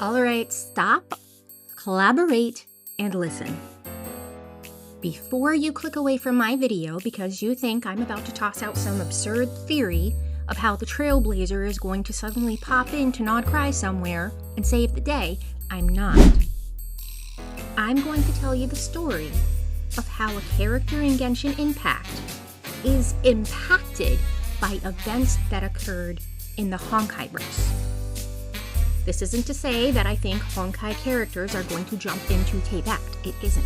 All right, stop, collaborate, and listen. Before you click away from my video because you think I'm about to toss out some absurd theory of how the Trailblazer is going to suddenly pop into Nod Cry somewhere and save the day, I'm not. I'm going to tell you the story of how a character in Genshin Impact is impacted by events that occurred in the Honkai-verse. This isn't to say that I think Honkai characters are going to jump into Teyvat. It isn't.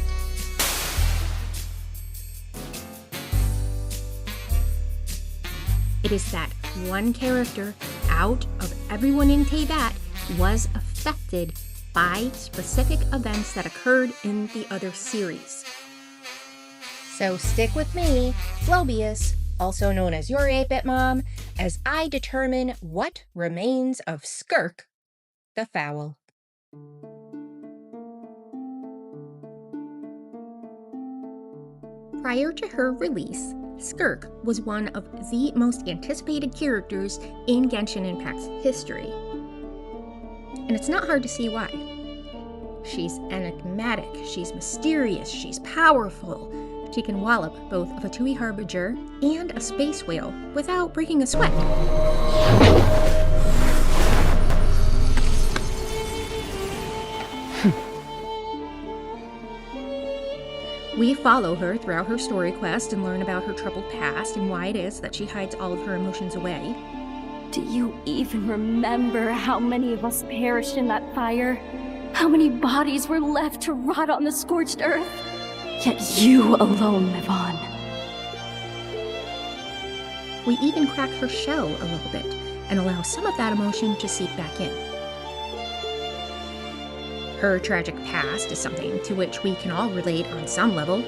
It is that one character out of everyone in Teyvat was affected by specific events that occurred in the other series. So stick with me, Flobius, also known as your 8-bit mom, as I determine what remains of Skirk the Foul. Prior to her release, Skirk was one of the most anticipated characters in Genshin Impact's history. And it's not hard to see why. She's enigmatic, she's mysterious, she's powerful. She can wallop both a Fatui Harbinger and a space whale without breaking a sweat. We follow her throughout her story quest and learn about her troubled past and why it is that she hides all of her emotions away. Do you even remember how many of us perished in that fire? How many bodies were left to rot on the scorched earth? Yet you alone live on. We even crack her shell a little bit and allow some of that emotion to seep back in. Her tragic past is something to which we can all relate on some level.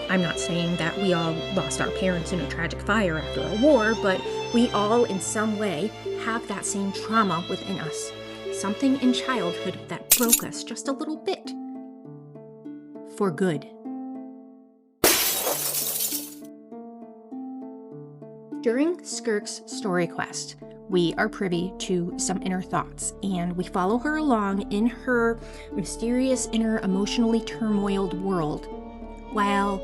I'm not saying that we all lost our parents in a tragic fire after a war, but we all in some way have that same trauma within us. Something in childhood that broke us just a little bit. For good. During Skirk's story quest, we are privy to some inner thoughts, and we follow her along in her mysterious inner emotionally turmoiled world, while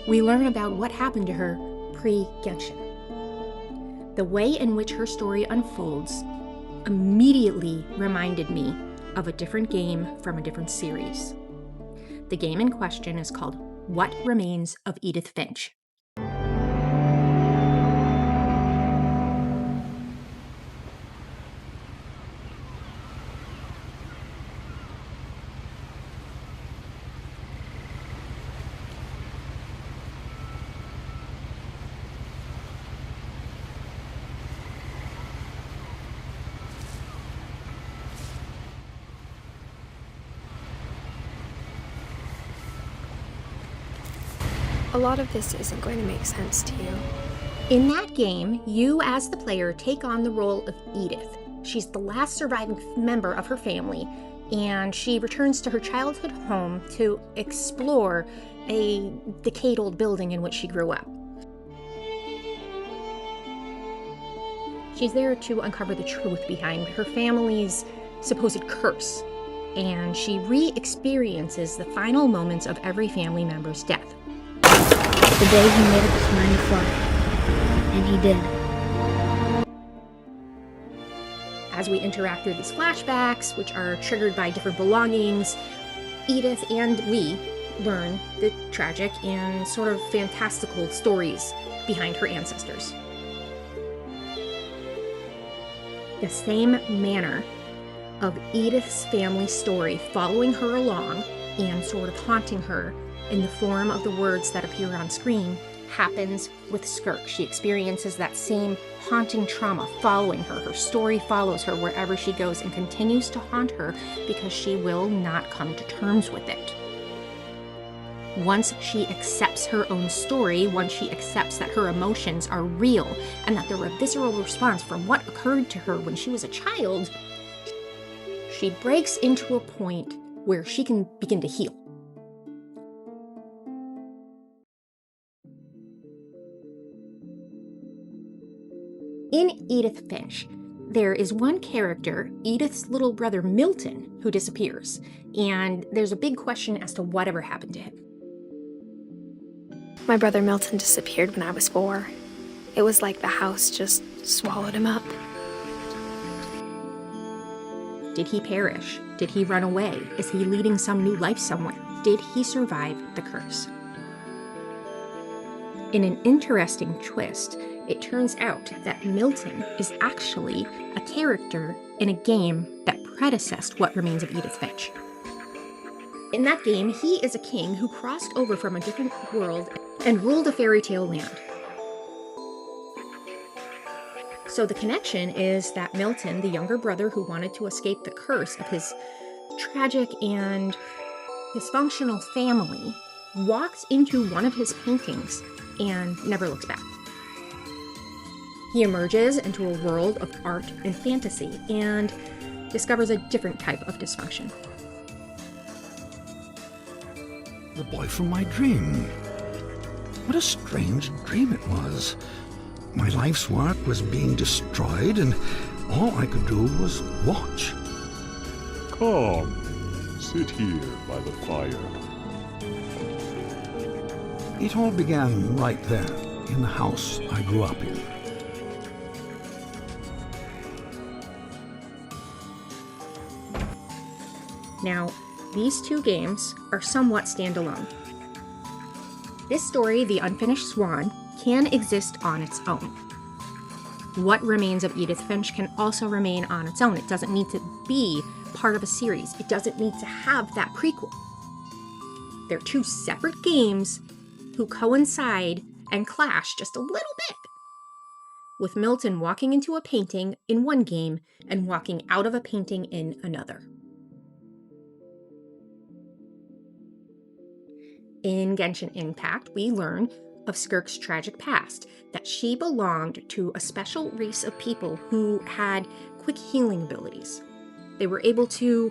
we learn about what happened to her pre-Genshin. The way in which her story unfolds immediately reminded me of a different game from a different series. The game in question is called What Remains of Edith Finch. A lot of this isn't going to make sense to you. In that game, you as the player take on the role of Edith. She's the last surviving member of her family, and she returns to her childhood home to explore a decayed old building in which she grew up. She's there to uncover the truth behind her family's supposed curse, and she re-experiences the final moments of every family member's death. The day he made up his mind to fly. And he did. As we interact through these flashbacks, which are triggered by different belongings, Edith and we learn the tragic and sort of fantastical stories behind her ancestors. The same manner of Edith's family story following her along and sort of haunting her in the form of the words that appear on screen happens with Skirk. She experiences that same haunting trauma following her. Her story follows her wherever she goes and continues to haunt her because she will not come to terms with it. Once she accepts her own story, once she accepts that her emotions are real and that they're a visceral response from what occurred to her when she was a child, she breaks into a point where she can begin to heal. In Edith Finch, there is one character, Edith's little brother Milton, who disappears, and there's a big question as to whatever happened to him. My brother Milton disappeared when I was 4. It was like the house just swallowed him up. Did he perish? Did he run away? Is he leading some new life somewhere? Did he survive the curse? In an interesting twist, it turns out that Milton is actually a character in a game that predecessed What Remains of Edith Finch. In that game, he is a king who crossed over from a different world and ruled a fairy tale land. So the connection is that Milton, the younger brother who wanted to escape the curse of his tragic and dysfunctional family, walks into one of his paintings and never looks back. He emerges into a world of art and fantasy and discovers a different type of dysfunction. The boy from my dream. What a strange dream it was. My life's work was being destroyed, and all I could do was watch. Come, sit here by the fire. It all began right there, in the house I grew up in. Now, these two games are somewhat standalone. This story, The Unfinished Swan, can exist on its own. What Remains of Edith Finch can also remain on its own. It doesn't need to be part of a series. It doesn't need to have that prequel. They're two separate games who coincide and clash just a little bit, with Milton walking into a painting in one game and walking out of a painting in another. In Genshin Impact, we learn of Skirk's tragic past, that she belonged to a special race of people who had quick healing abilities. They were able to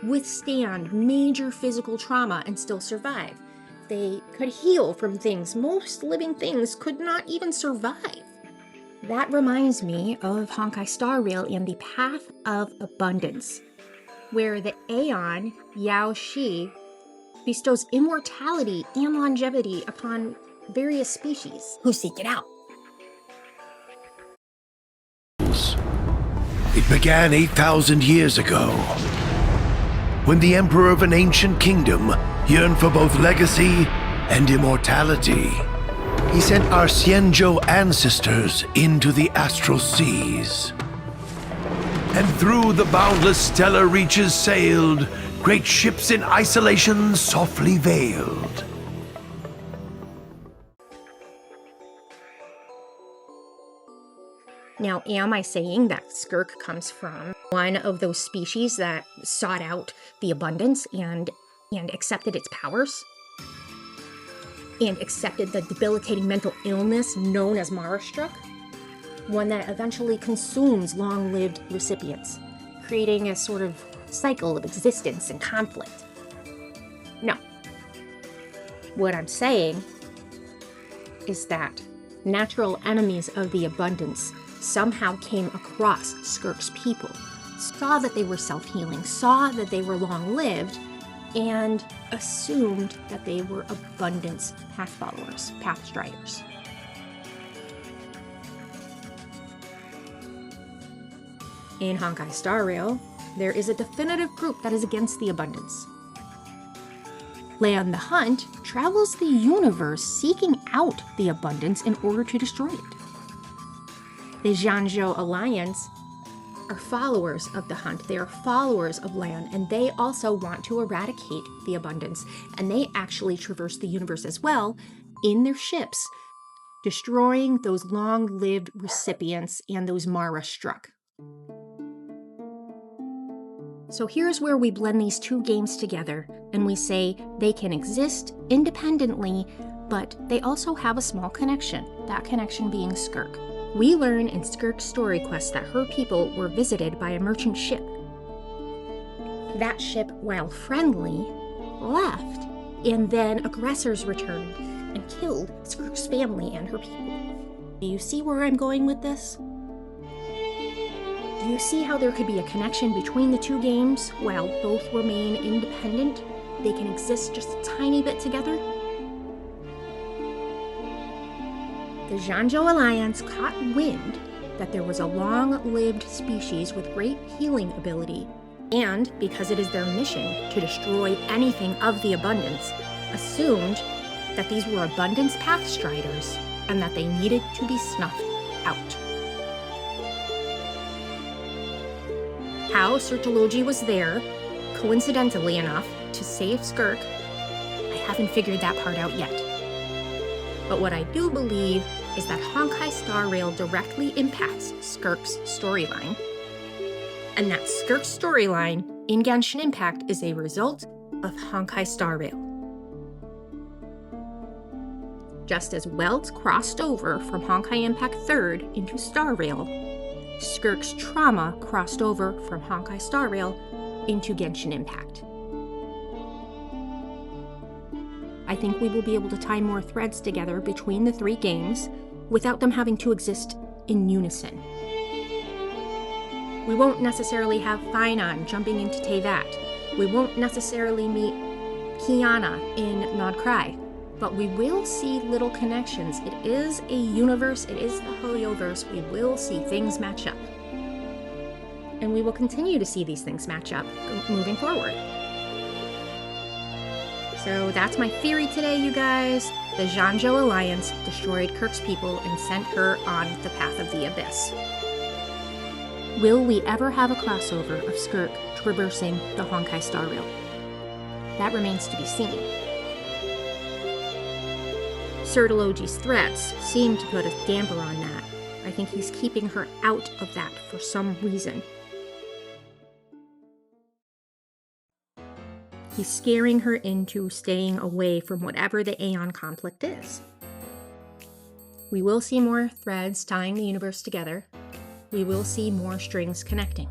withstand major physical trauma and still survive. They could heal from things most living things could not even survive. That reminds me of Honkai Star Rail and the Path of Abundance, where the Aeon Yao Shi bestows immortality and longevity upon various species who seek it out. It began 8,000 years ago, when the emperor of an ancient kingdom yearned for both legacy and immortality. He sent our Xianzhou ancestors into the astral seas. And through the boundless stellar reaches sailed great ships in isolation softly veiled. Now, am I saying that Skirk comes from one of those species that sought out the abundance and accepted its powers? And accepted the debilitating mental illness known as Mara-struck? One that eventually consumes long-lived recipients, creating a sort of cycle of existence and conflict. No. What I'm saying is that natural enemies of the abundance somehow came across Skirk's people, saw that they were self-healing, saw that they were long-lived, and assumed that they were abundance path followers, path striders. In Honkai Star Rail, there is a definitive group that is against the abundance. Leon the Hunt travels the universe seeking out the abundance in order to destroy it. The Zhanzhou Alliance are followers of the Hunt. They are followers of Leon, and they also want to eradicate the abundance. And they actually traverse the universe as well in their ships, destroying those long-lived recipients and those Mara-struck. So here's where we blend these two games together, and we say they can exist independently, but they also have a small connection, that connection being Skirk. We learn in Skirk's story quest that her people were visited by a merchant ship. That ship, while friendly, left, and then aggressors returned and killed Skirk's family and her people. Do you see where I'm going with this? Do you see how there could be a connection between the two games? While both remain independent, they can exist just a tiny bit together? The Zhanzhou Alliance caught wind that there was a long-lived species with great healing ability, and because it is their mission to destroy anything of the abundance, assumed that these were abundance pathstriders and that they needed to be snuffed out. How Mythology was there, coincidentally enough, to save Skirk, I haven't figured that part out yet. But what I do believe is that Honkai Star Rail directly impacts Skirk's storyline, and that Skirk's storyline in Genshin Impact is a result of Honkai Star Rail. Just as Welt crossed over from Honkai Impact 3rd into Star Rail, Skirk's trauma crossed over from Honkai Star Rail into Genshin Impact. I think we will be able to tie more threads together between the three games without them having to exist in unison. We won't necessarily have Finon jumping into Teyvat. We won't necessarily meet Kiana in Nod Cry, but we will see little connections. It is a universe, it is the Hoyoverse. We will see things match up. And we will continue to see these things match up moving forward. So that's my theory today, you guys. The Zhanzhou Alliance destroyed Skirk's people and sent her on the path of the abyss. Will we ever have a crossover of Skirk traversing the Honkai Star Rail? That remains to be seen. Mythology's threats seem to put a damper on that. I think he's keeping her out of that for some reason. He's scaring her into staying away from whatever the Aeon conflict is. We will see more threads tying the universe together. We will see more strings connecting.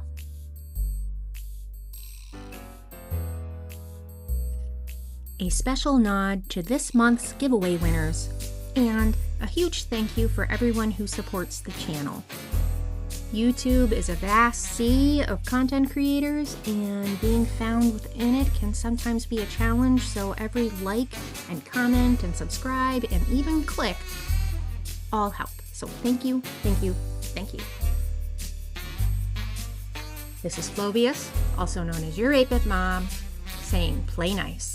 A special nod to this month's giveaway winners, and a huge thank you for everyone who supports the channel. YouTube is a vast sea of content creators, and being found within it can sometimes be a challenge, so every like and comment and subscribe and even click all help. So thank you, thank you, thank you. This is Flovius, also known as your 8-Bit Mom, saying play nice.